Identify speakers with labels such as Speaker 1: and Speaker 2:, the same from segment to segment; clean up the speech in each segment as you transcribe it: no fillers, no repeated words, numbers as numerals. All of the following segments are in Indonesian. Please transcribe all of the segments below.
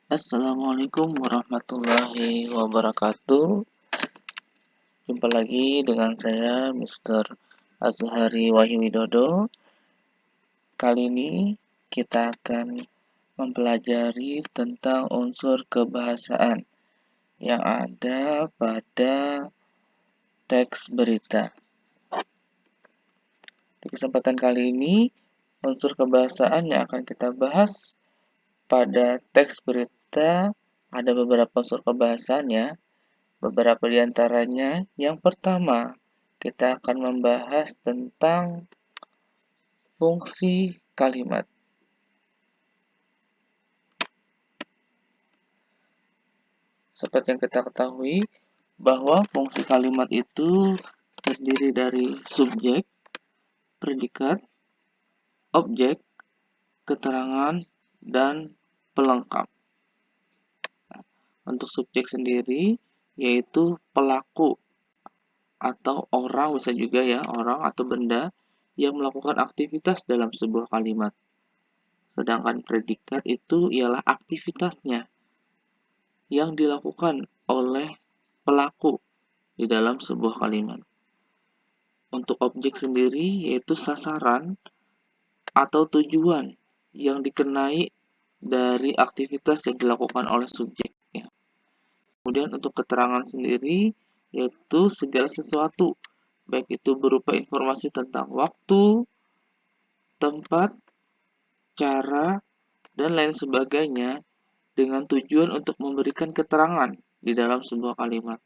Speaker 1: Assalamualaikum warahmatullahi wabarakatuh. Jumpa lagi dengan saya, Mr. Azhari Wahyu Widodo. Kali ini kita akan mempelajari tentang unsur kebahasaan yang ada pada teks berita. Di kesempatan kali ini, unsur kebahasaan yang akan kita bahas pada teks berita ada beberapa unsur kebahasaan ya. Beberapa di antaranya, yang pertama, kita akan membahas tentang fungsi kalimat. Seperti yang kita ketahui, bahwa fungsi kalimat itu terdiri dari subjek, predikat, objek, keterangan, dan pelengkap. Untuk subjek sendiri, yaitu pelaku atau orang, bisa juga ya, orang atau benda yang melakukan aktivitas dalam sebuah kalimat. Sedangkan predikat itu ialah aktivitasnya yang dilakukan oleh pelaku di dalam sebuah kalimat. Untuk objek sendiri yaitu sasaran atau tujuan yang dikenai dari aktivitas yang dilakukan oleh subjeknya. Kemudian untuk keterangan sendiri yaitu segala sesuatu, baik itu berupa informasi tentang waktu, tempat, cara, dan lain sebagainya dengan tujuan untuk memberikan keterangan di dalam sebuah kalimat.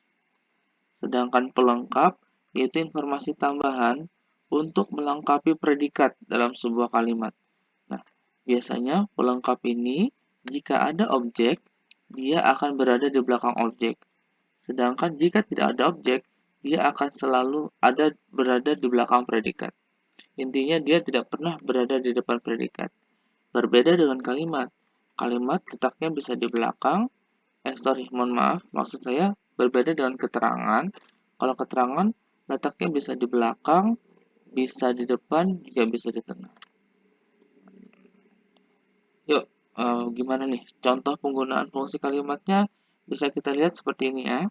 Speaker 1: Sedangkan pelengkap yaitu informasi tambahan untuk melengkapi predikat dalam sebuah kalimat. Nah, biasanya pelengkap ini jika ada objek, dia akan berada di belakang objek. Sedangkan jika tidak ada objek, dia akan selalu berada di belakang predikat. Intinya dia tidak pernah berada di depan predikat. Berbeda dengan kalimat. Kalimat letaknya bisa di belakang. Mohon maaf, maksud saya berbeda dengan keterangan. Kalau keterangan letaknya bisa di belakang, bisa di depan, juga bisa di tengah. Yuk, gimana nih? Contoh penggunaan fungsi kalimatnya bisa kita lihat seperti ini ya.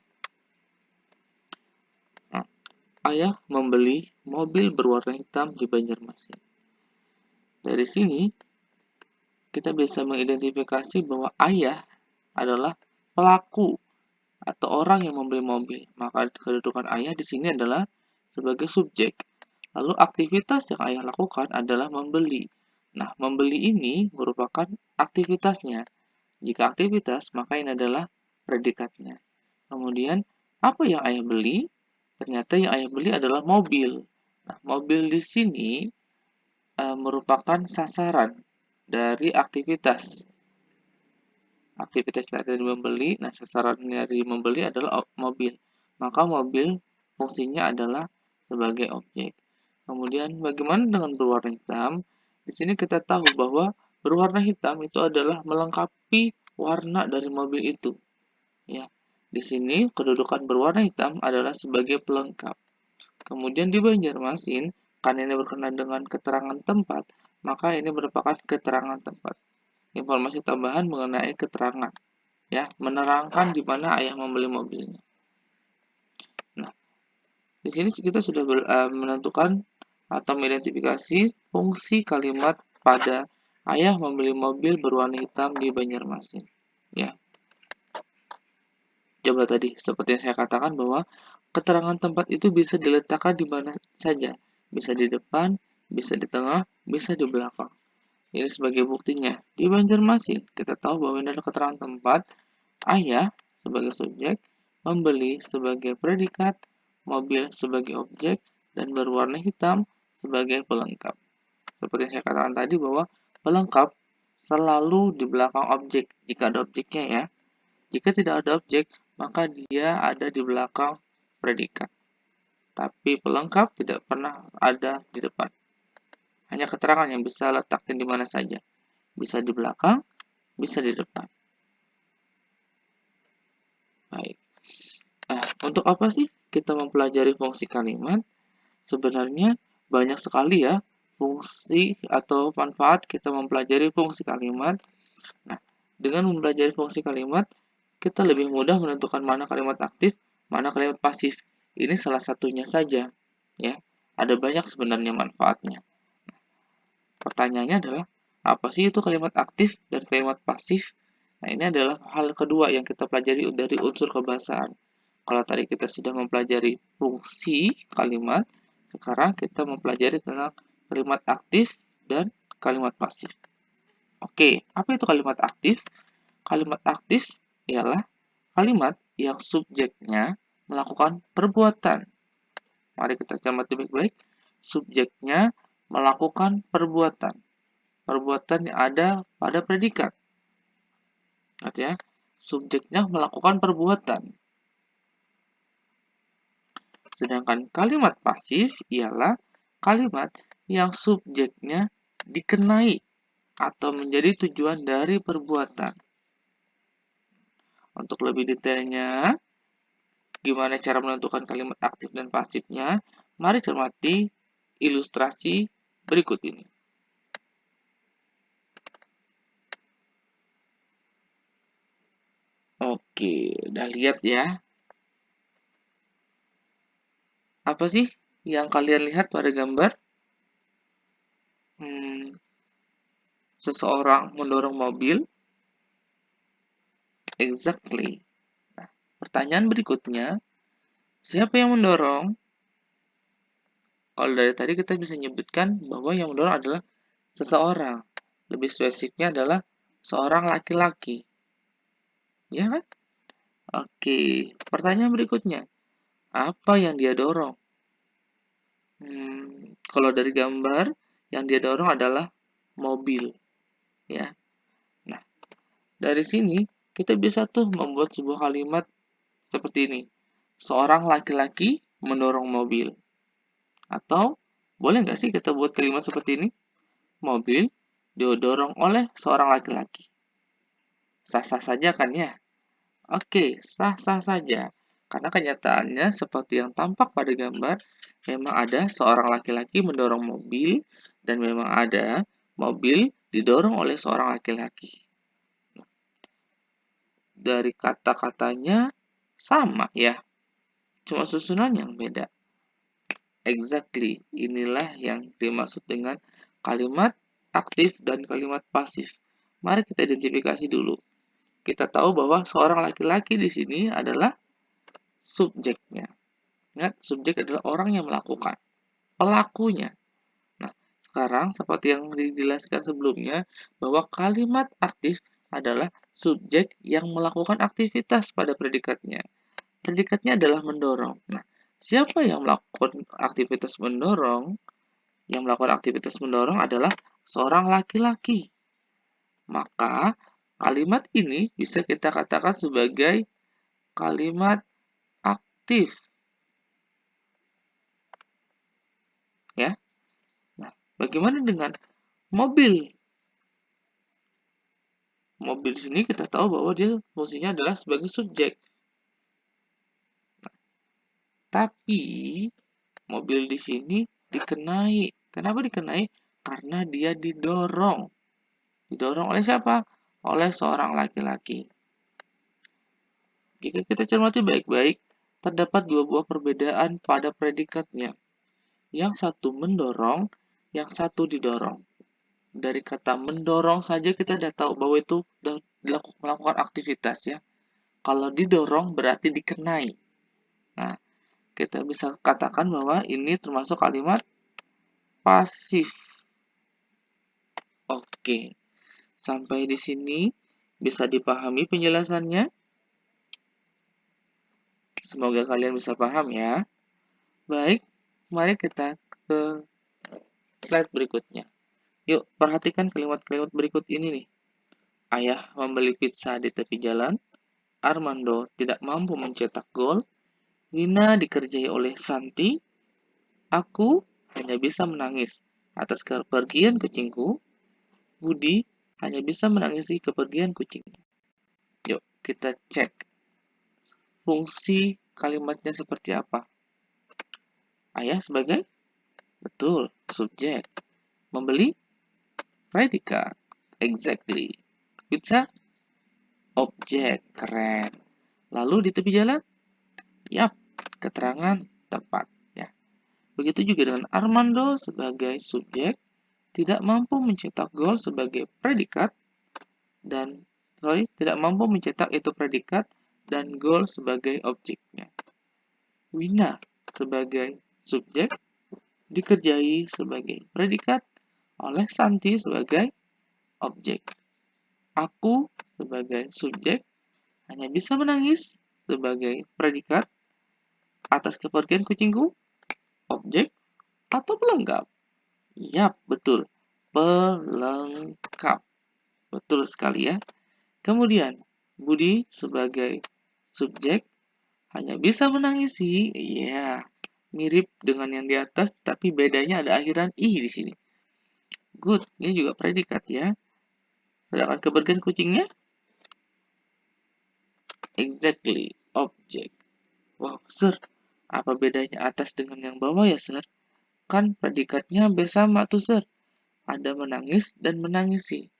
Speaker 1: Ayah membeli mobil berwarna hitam di Banjarmasin. Dari sini, kita bisa mengidentifikasi bahwa ayah adalah pelaku atau orang yang membeli mobil. Maka kedudukan ayah di sini adalah sebagai subjek. Lalu aktivitas yang ayah lakukan adalah membeli. Nah, membeli ini merupakan aktivitasnya. Jika aktivitas, maka ini adalah predikatnya. Kemudian, apa yang ayah beli? Ternyata yang ayah beli adalah mobil. Nah, mobil di sini merupakan sasaran dari aktivitas. Aktivitas dari membeli, nah sasaran dari membeli adalah mobil. Maka mobil fungsinya adalah sebagai objek. Kemudian bagaimana dengan berwarna hitam? Di sini kita tahu bahwa berwarna hitam itu adalah melengkapi warna dari mobil itu. Ya, di sini kedudukan berwarna hitam adalah sebagai pelengkap. Kemudian di Banjarmasin, karena ini berkenaan dengan keterangan tempat, maka ini merupakan keterangan tempat. Informasi tambahan mengenai keterangan, ya, menerangkan di mana ayah membeli mobilnya. Nah, di sini kita sudah menentukan atau mengidentifikasi fungsi kalimat pada ayah membeli mobil berwarna hitam di Banjarmasin. Ya. Coba tadi, seperti yang saya katakan bahwa keterangan tempat itu bisa diletakkan di mana saja. Bisa di depan, bisa di tengah, bisa di belakang. Ini sebagai buktinya. Di Banjarmasin, kita tahu bahwa ini adalah keterangan tempat, ayah sebagai subjek, membeli sebagai predikat, mobil sebagai objek, dan berwarna hitam sebagai pelengkap. Seperti yang saya katakan tadi bahwa pelengkap selalu di belakang objek jika ada objeknya ya. Jika tidak ada objek, maka dia ada di belakang predikat. Tapi pelengkap tidak pernah ada di depan. Hanya keterangan yang bisa letakkan di mana saja. Bisa di belakang, bisa di depan. Baik. Nah, untuk apa sih kita mempelajari fungsi kalimat? Sebenarnya banyak sekali ya fungsi atau manfaat kita mempelajari fungsi kalimat. Nah, Dengan mempelajari fungsi kalimat, kita lebih mudah menentukan mana kalimat aktif, mana kalimat pasif. Ini salah satunya saja, ya. Ada banyak sebenarnya manfaatnya. Pertanyaannya adalah, apa sih itu kalimat aktif dan kalimat pasif? Nah, ini adalah hal kedua yang kita pelajari dari unsur kebahasaan. Kalau tadi kita sudah mempelajari fungsi kalimat, sekarang kita mempelajari tentang kalimat aktif dan kalimat pasif. Oke, apa itu kalimat aktif? Kalimat aktif ialah kalimat yang subjeknya melakukan perbuatan. Mari kita cermati baik-baik. Subjeknya melakukan perbuatan. Perbuatan yang ada pada predikat. Artinya, subjeknya melakukan perbuatan. Sedangkan kalimat pasif ialah kalimat yang subjeknya dikenai atau menjadi tujuan dari perbuatan. Untuk lebih detailnya, gimana cara menentukan kalimat aktif dan pasifnya, mari cermati ilustrasi berikut ini. Oke, udah lihat ya. Apa sih yang kalian lihat pada gambar? Seseorang mendorong mobil. Exactly. Nah, pertanyaan berikutnya, siapa yang mendorong? Kalau dari tadi kita bisa menyebutkan bahwa yang mendorong adalah seseorang. Lebih spesifiknya adalah seorang laki-laki. Ya kan? Oke, pertanyaan berikutnya. Apa yang dia dorong? Kalau dari gambar, yang dia dorong adalah mobil. Ya. Nah, dari sini kita bisa tuh membuat sebuah kalimat seperti ini. Seorang laki-laki mendorong mobil. Atau, boleh nggak sih kita buat kalimat seperti ini? Mobil didorong oleh seorang laki-laki. Sah-sah saja kan ya? Oke, sah-sah saja. Karena kenyataannya seperti yang tampak pada gambar, memang ada seorang laki-laki mendorong mobil, dan memang ada mobil didorong oleh seorang laki-laki. Dari kata-katanya sama ya, cuma susunan yang beda. Exactly, inilah yang dimaksud dengan kalimat aktif dan kalimat pasif. Mari kita identifikasi dulu. Kita tahu bahwa seorang laki-laki di sini adalah subjeknya. Ingat, subjek adalah orang yang melakukan, pelakunya. Nah, sekarang seperti yang dijelaskan sebelumnya, bahwa kalimat aktif adalah subjek yang melakukan aktivitas pada predikatnya. Predikatnya adalah mendorong. Nah, siapa yang melakukan aktivitas mendorong? Yang melakukan aktivitas mendorong adalah seorang laki-laki. Maka, kalimat ini bisa kita katakan sebagai kalimat aktif. Ya. Nah, bagaimana dengan mobil? Mobil di sini kita tahu bahwa dia fungsinya adalah sebagai subjek. Tapi mobil di sini dikenai. Kenapa dikenai? Karena dia didorong. Didorong oleh siapa? Oleh seorang laki-laki. Jika kita cermati baik-baik, terdapat dua buah perbedaan pada predikatnya. Yang satu mendorong, yang satu didorong. Dari kata mendorong saja kita sudah tahu bahwa itu melakukan aktivitas ya. Kalau didorong berarti dikenai. Nah, kita bisa katakan bahwa ini termasuk kalimat pasif. Oke, sampai di sini bisa dipahami penjelasannya? Semoga kalian bisa paham ya. Baik, mari kita ke slide berikutnya. Yuk, perhatikan kalimat-kalimat berikut ini nih. Ayah membeli pizza di tepi jalan. Armando tidak mampu mencetak gol. Nina dikerjai oleh Santi. Aku hanya bisa menangis atas kepergian kucingku. Budi hanya bisa menangisi kepergian kucingnya. Yuk, kita cek fungsi kalimatnya seperti apa. Ayah sebagai, betul, subjek. Membeli, predikat. Exactly. Pizza, objek. Keren. Lalu di tepi jalan? Yap, keterangan tempat. Ya. Begitu juga dengan Armando sebagai subjek, tidak mampu mencetak gol sebagai predikat, dan tidak mampu mencetak itu predikat dan gol sebagai objeknya. Wina sebagai subjek dikerjai sebagai predikat oleh Santi sebagai objek. Aku sebagai subjek hanya bisa menangis sebagai predikat atas kepergian kucingku, objek atau pelengkap. Yap, betul. Pelengkap. Betul sekali ya. Kemudian, Budi sebagai subjek hanya bisa menangisi. Iya, mirip dengan yang di atas, tapi bedanya ada akhiran i di sini. Good, ini juga predikat ya. Sedangkan kepergian kucingnya, exactly, objek. Wow, sir, apa bedanya atas dengan yang bawah ya, sir? Kan predikatnya hampir sama tuh, sir. Ada menangis dan menangisi.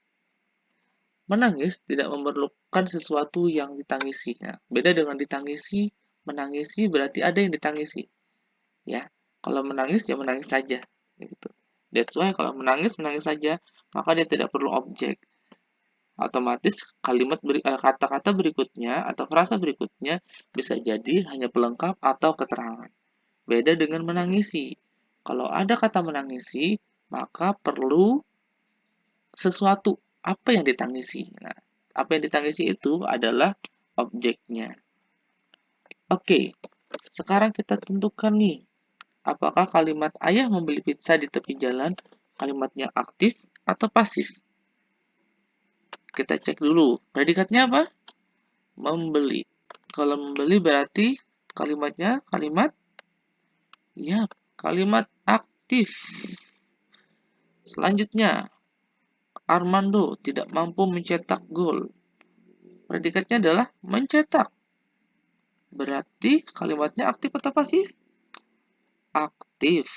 Speaker 1: Menangis tidak memerlukan sesuatu yang ditangisi. Nah, beda dengan ditangisi, menangisi berarti ada yang ditangisi. Ya, kalau menangis ya menangis saja. Gitu. That's why kalau menangis menangis saja, maka dia tidak perlu objek. Otomatis kata-kata berikutnya atau frasa berikutnya bisa jadi hanya pelengkap atau keterangan. Beda dengan menangisi. Kalau ada kata menangisi, maka perlu sesuatu. Apa yang ditangisi? Nah, apa yang ditangisi itu adalah objeknya. Oke, sekarang kita tentukan nih, apakah kalimat ayah membeli pizza di tepi jalan kalimatnya aktif atau pasif? Kita cek dulu. Predikatnya apa? Membeli. Kalau membeli berarti kalimatnya kalimat, ya, kalimat aktif. Selanjutnya, Armando tidak mampu mencetak gol. Predikatnya adalah mencetak. Berarti kalimatnya aktif atau pasif? Aktif.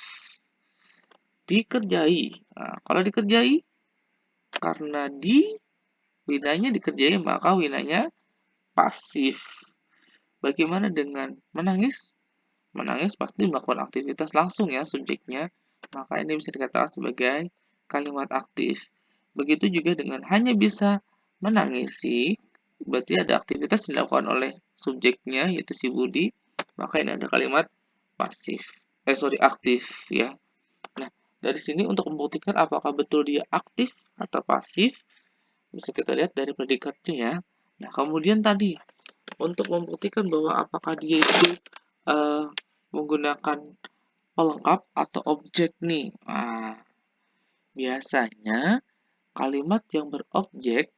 Speaker 1: Dikerjai. Nah, kalau dikerjai, karena winanya dikerjai, maka winanya pasif. Bagaimana dengan menangis? Menangis pasti melakukan aktivitas langsung ya subjeknya, maka ini bisa dikatakan sebagai kalimat aktif. Begitu juga dengan hanya bisa menangisi, berarti ada aktivitas yang dilakukan oleh subjeknya, yaitu si Budi, maka ini ada kalimat pasif. Aktif ya. Nah, dari sini untuk membuktikan apakah betul dia aktif atau pasif, bisa kita lihat dari predikatnya ya. Nah, kemudian tadi untuk membuktikan bahwa apakah dia itu uh, menggunakan pelengkap atau objek nih. Nah, biasanya kalimat yang berobjek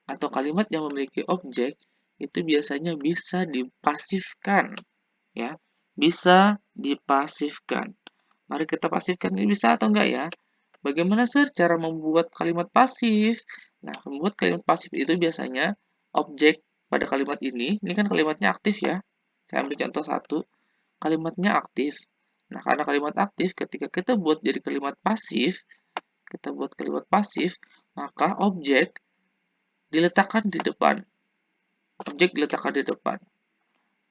Speaker 1: atau kalimat yang memiliki objek itu biasanya bisa dipasifkan ya. Bisa dipasifkan. Mari kita pasifkan, ini bisa atau enggak ya? Bagaimana sih cara membuat kalimat pasif? Nah, membuat kalimat pasif itu biasanya objek pada kalimat ini kan kalimatnya aktif ya. Saya ambil contoh satu, kalimatnya aktif. Nah, karena kalimat aktif, ketika kita buat jadi kalimat pasif, maka objek diletakkan di depan. Objek diletakkan di depan.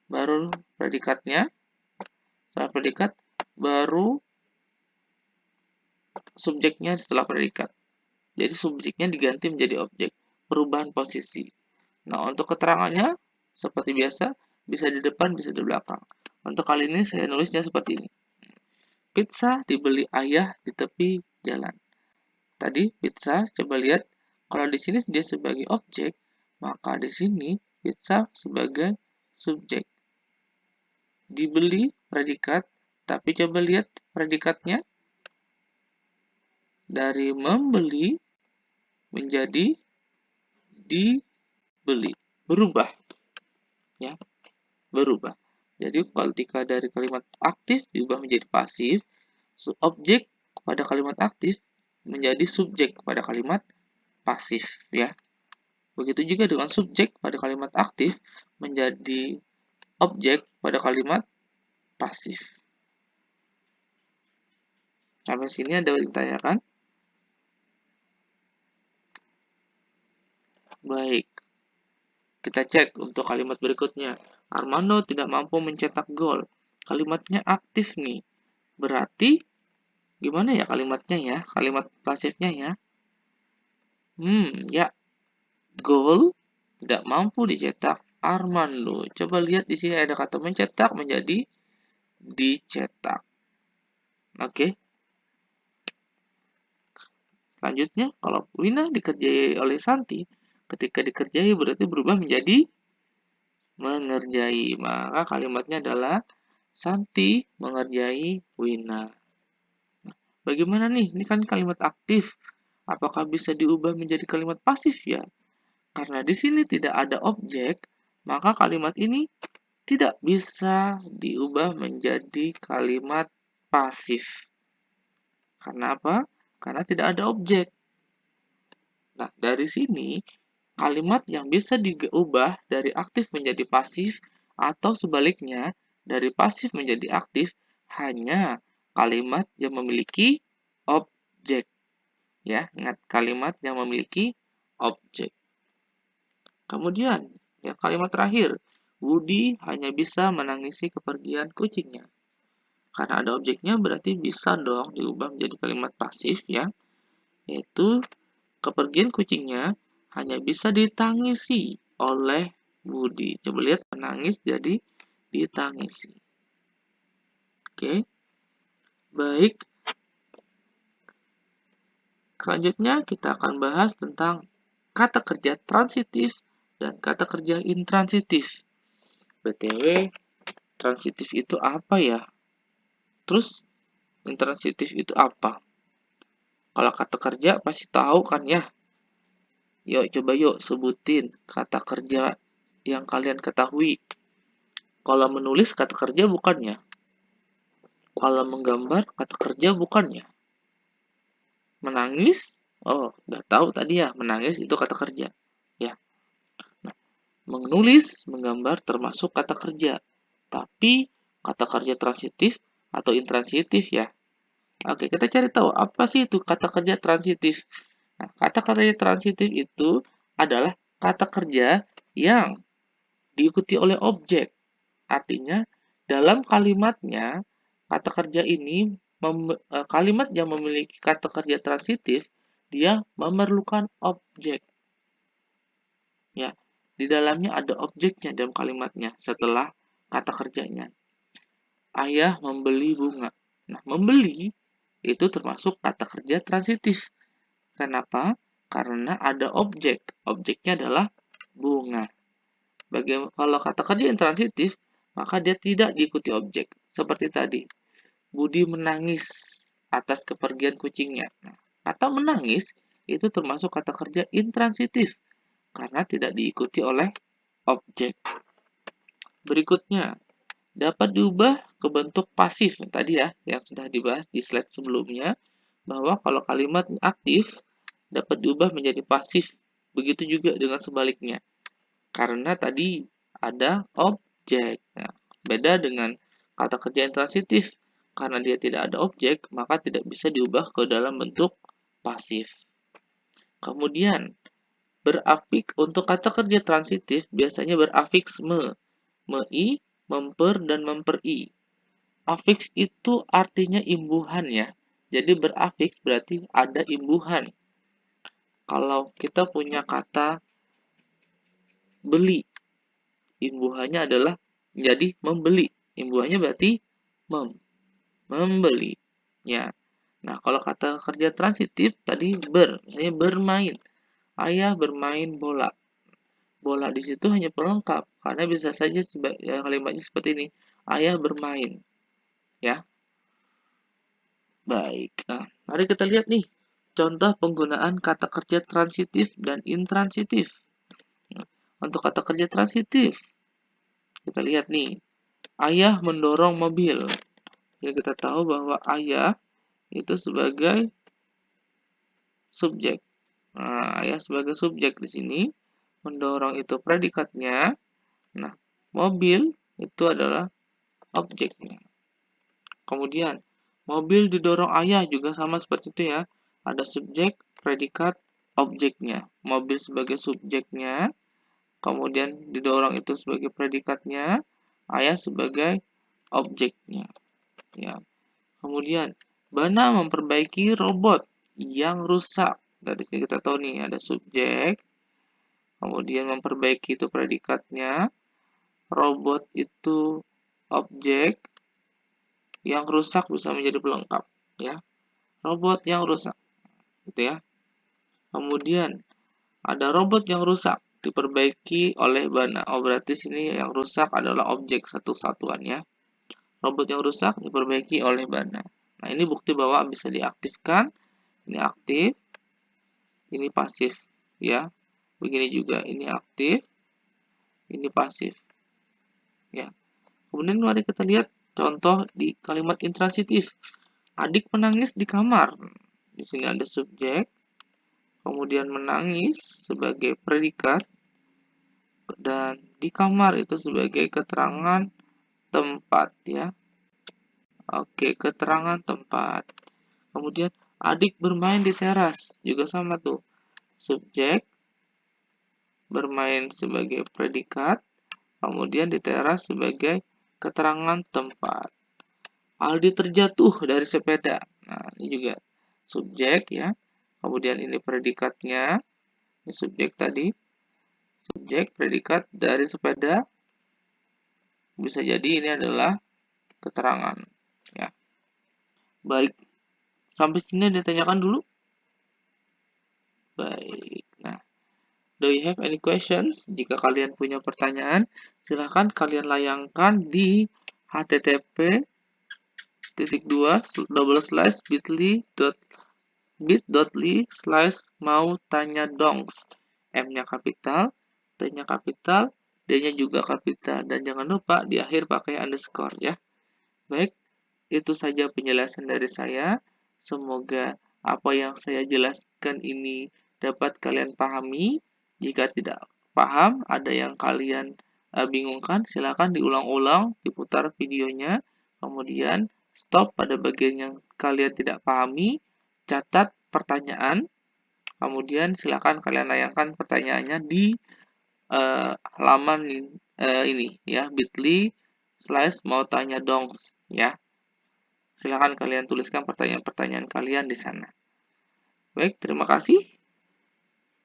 Speaker 1: Baru predikatnya, setelah predikat, baru subjeknya setelah predikat. Jadi subjeknya diganti menjadi objek. Perubahan posisi. Nah, untuk keterangannya, seperti biasa, bisa di depan, bisa di belakang. Untuk kali ini saya nulisnya seperti ini. Pizza dibeli ayah di tepi jalan. Tadi pizza, coba lihat. Kalau di sini dia sebagai objek, maka di sini pizza sebagai subjek. Dibeli predikat, tapi coba lihat predikatnya. Dari membeli menjadi dibeli. Berubah. Ya, berubah. Jadi ketika dari kalimat aktif diubah menjadi pasif, objek pada kalimat aktif menjadi subjek pada kalimat pasif ya. Begitu juga dengan subjek pada kalimat aktif menjadi objek pada kalimat pasif. Sampai sini ada yang ditanyakan? Baik. Kita cek untuk kalimat berikutnya. Armando tidak mampu mencetak gol. Kalimatnya aktif nih. Berarti gimana ya kalimatnya ya? Kalimat pasifnya ya. Ya. Gol tidak mampu dicetak Armando. Coba lihat di sini ada kata mencetak menjadi dicetak. Oke. Selanjutnya, kalau Wina dikerjai oleh Santi, ketika dikerjai berarti berubah menjadi mengerjai. Maka kalimatnya adalah Santi mengerjai Wina. Bagaimana nih? Ini kan kalimat aktif. Apakah bisa diubah menjadi kalimat pasif ya? Karena di sini tidak ada objek, maka kalimat ini tidak bisa diubah menjadi kalimat pasif. Karena apa? Karena tidak ada objek. Nah, dari sini kalimat yang bisa diubah dari aktif menjadi pasif atau sebaliknya dari pasif menjadi aktif hanya kalimat yang memiliki objek. Ya, ingat kalimat yang memiliki objek. Kemudian, ya kalimat terakhir, Woody hanya bisa menangisi kepergian kucingnya. Karena ada objeknya berarti bisa dong diubah menjadi kalimat pasif ya, yaitu kepergian kucingnya hanya bisa ditangisi oleh Woody. Coba lihat menangis jadi ditangisi. Oke. Baik. Selanjutnya kita akan bahas tentang kata kerja transitif dan kata kerja intransitif. BTW, transitif itu apa ya? Terus intransitif itu apa? Kalau kata kerja pasti tahu kan ya? Yuk coba yuk sebutin kata kerja yang kalian ketahui. Kalau menulis kata kerja bukan ya? Kalau menggambar kata kerja bukan ya? Menangis? Oh, udah tahu tadi ya, menangis itu kata kerja. Ya. Nah, menulis, menggambar termasuk kata kerja. Tapi kata kerja transitif atau intransitif ya. Oke, kita cari tahu apa sih itu kata kerja transitif. Nah, kata kerja transitif itu adalah kata kerja yang diikuti oleh objek. Artinya, dalam kalimatnya, kata kerja ini, kalimat yang memiliki kata kerja transitif, dia memerlukan objek. Ya, di dalamnya ada objeknya dalam kalimatnya setelah kata kerjanya. Ayah membeli bunga. Nah, membeli itu termasuk kata kerja transitif. Kenapa? Karena ada objek. Objeknya adalah bunga. Kalau kata kerja intransitif, maka dia tidak diikuti objek. Seperti tadi, Budi menangis atas kepergian kucingnya. Nah, kata menangis itu termasuk kata kerja intransitif karena tidak diikuti oleh objek. Berikutnya, dapat diubah ke bentuk pasif. Tadi ya, yang sudah dibahas di slide sebelumnya, bahwa kalau kalimat aktif dapat diubah menjadi pasif. Begitu juga dengan sebaliknya. Karena tadi ada objek. Nah, beda dengan kata kerja intransitif. Karena dia tidak ada objek, maka tidak bisa diubah ke dalam bentuk pasif. Kemudian, berafik untuk kata kerja transitif biasanya berafiks me-i, memper, dan memperi. Afiks itu artinya imbuhan ya. Jadi berafiks berarti ada imbuhan. Kalau kita punya kata beli, imbuhannya adalah menjadi membeli. Imbuhannya berarti membeli. Ya. Nah, kalau kata kerja transitif tadi misalnya bermain. Ayah bermain bola. Bola di situ hanya pelengkap karena bisa saja kalimatnya seperti ini. Ayah bermain. Ya. Baik. Nah, mari kita lihat nih contoh penggunaan kata kerja transitif dan intransitif. Nah, untuk kata kerja transitif, kita lihat nih. Ayah mendorong mobil. Jadi kita tahu bahwa ayah itu sebagai subjek. Nah, ayah sebagai subjek di sini. Mendorong itu predikatnya. Nah, mobil itu adalah objeknya. Kemudian, mobil didorong ayah juga sama seperti itu ya. Ada subjek, predikat, objeknya. Mobil sebagai subjeknya, kemudian didorong itu sebagai predikatnya, ayah sebagai objeknya. Ya. Kemudian, Bana memperbaiki robot yang rusak. Dari sini kita tahu nih ada subjek, kemudian memperbaiki itu predikatnya, robot itu objek, yang rusak bisa menjadi pelengkap, ya. Robot yang rusak, gitu ya. Kemudian ada robot yang rusak diperbaiki oleh Bana. Oh, berarti sini yang rusak adalah objek satu-satuan, ya. Robot yang rusak diperbaiki oleh Bana. Nah, ini bukti bahwa bisa diaktifkan. Ini aktif, ini pasif, ya. Begini juga, ini aktif, ini pasif, ya. Kemudian mari kita lihat contoh di kalimat intransitif. Adik menangis di kamar. Di sini ada subjek, kemudian menangis sebagai predikat, dan di kamar itu sebagai keterangan tempat, ya. Oke, keterangan tempat. Kemudian adik bermain di teras, juga sama tuh. Subjek bermain sebagai predikat, kemudian di teras sebagai keterangan tempat. Aldi terjatuh dari sepeda. Nah, ini juga subjek, ya. Kemudian ini predikatnya. Ini subjek tadi. Subjek, predikat dari sepeda. Bisa jadi ini adalah keterangan, ya. Baik. Sampai sini ditanyakan dulu. Baik. Nah, do you have any questions? Jika kalian punya pertanyaan, silahkan kalian layangkan di http://bit.ly/mau tanya dongs. M-nya kapital, T-nya kapital, D-nya juga kapital, dan jangan lupa di akhir pakai underscore, ya. Baik, itu saja penjelasan dari saya. Semoga apa yang saya jelaskan ini dapat kalian pahami. Jika tidak paham, ada yang kalian bingungkan, silakan diulang-ulang, diputar videonya, kemudian stop pada bagian yang kalian tidak pahami, catat pertanyaan, kemudian silakan kalian layangkan pertanyaannya di halaman ini, ya, bit.ly/mau tanya dongs, ya. Silakan kalian tuliskan pertanyaan-pertanyaan kalian di sana. Baik, terima kasih.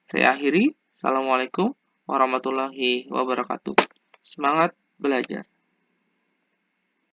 Speaker 1: Saya akhiri. Assalamualaikum warahmatullahi wabarakatuh. Semangat belajar.